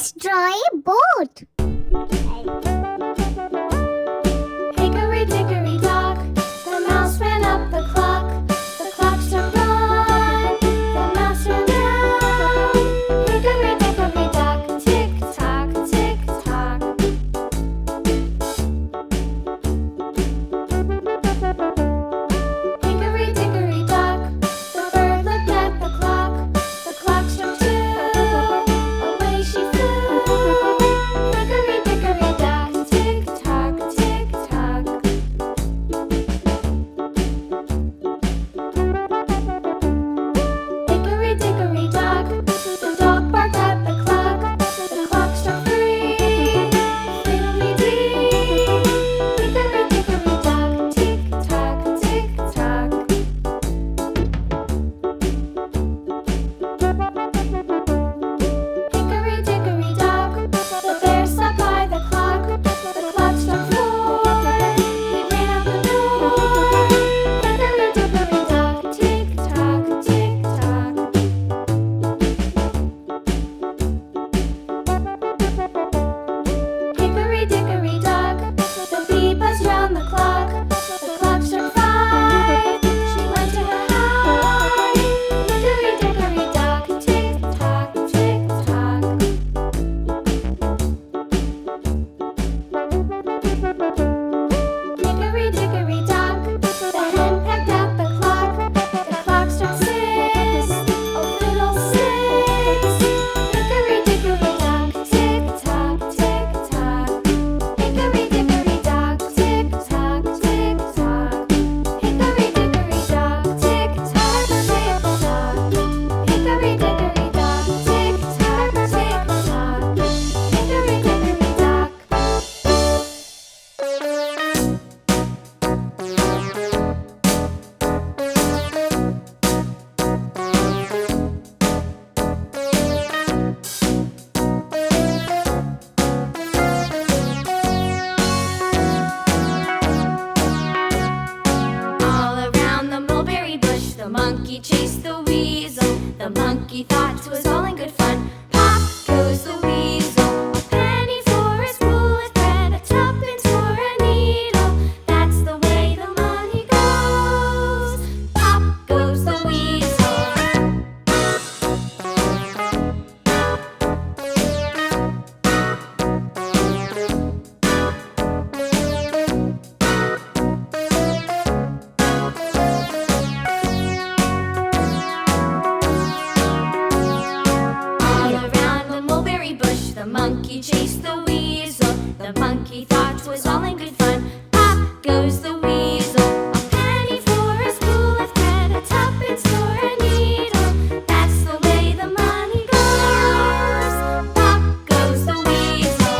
Let's draw a boat. Hickory dickory dock, the mouse ran up the clock. The clock struck one, the mouse ran down. Hickory dickory dock, tick tock, tick tock. Hickory dickory dock, the bird looked at the clock. The clock struck two, away she flew. Hickory dickory dock, tick tock, tick tock. Hickory dickory dock, the dog barked at the clock. The clock struck three, fiddly-dee. Hickory dickory dock, tick tock, tick tock. Hickory dickory dock, the bear sat by the clock. The clock struck four, he ran out the door. Hickory dickory dock, tick tock, tick tock. Hickory dickory dock, the bee buzzed round the clock. The clock struck five, she went to her hive. Hickory dickory dock, tick tock, tick tock. Hickory dickory dock, the hen pecked at the clock. The clock struck six, oh fiddlesticks. Hickory dickory dock, tick tock, tick tock. Hickory dickory dock, tick tock, tick tock. Hickory dickory dock, tick tock, tick tock. Hickory dickory dock, tick tock, tick tock. Hickory dickory dock. All around the mulberry bush, the monkey chased the weasel. The monkey thought 'twas all in good fun. Pop goes the weasel, a penny for his wool with thread, a tuppence for a needle. That's the way the money goes. Pop goes the weasel. All around the mulberry bush, the monkey chased the weasel. The monkey thought 'twas all in good fun. Pop goes the weasel, a penny for his wool with thread, a tuppence for a needle. That's the way the money goes. Pop goes the weasel.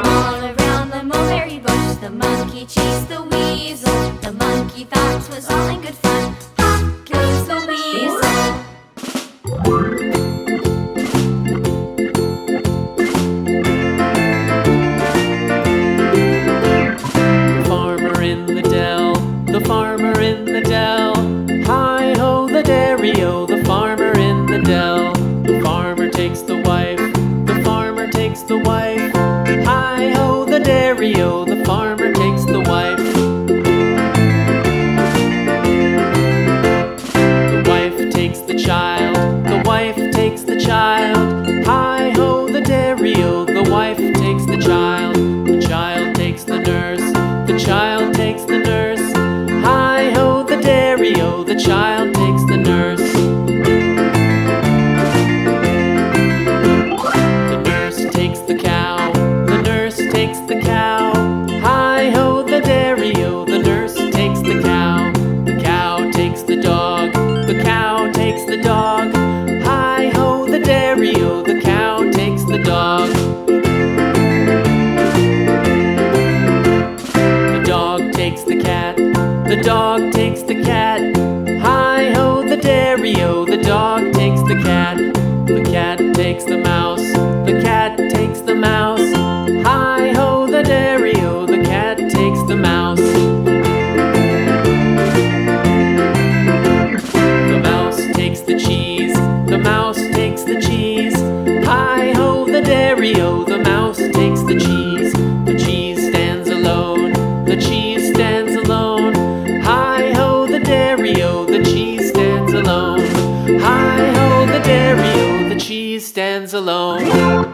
All around the mulberry bush, the monkey chased the weasel. The monkey thought 'twas all in good fun. Pop goes the weasel. The farmer in the dell, the farmer in the dell. Hi-ho, the dairy-o, the farmer in the dell. The farmer takes the wife, the farmer takes the wife. Hi-ho, the dairy-o, the farmer takes the wife. The wife takes the child, the wife takes the child. Hi-ho, the dairy-o, the wife takes the child. The child takes the nurse, the child takes the nurse. Hi-ho, the dairy-o, the child takes the nurse. dairy-o, the dog takes the cat. The cat takes the mouse. The cat takes the mouse. Hi-ho, the dairy-o, the cat takes the mouse. The mouse takes the cheese. The mouse takes the cheese. Hi-ho, the dairy-o, the mouse takes the cheese. The cheese stands alone. The cheese stands alone. Hi-ho, the dairy-o, the cheese stands alone. Hi-ho, the dairy-o, the cheese stands alone.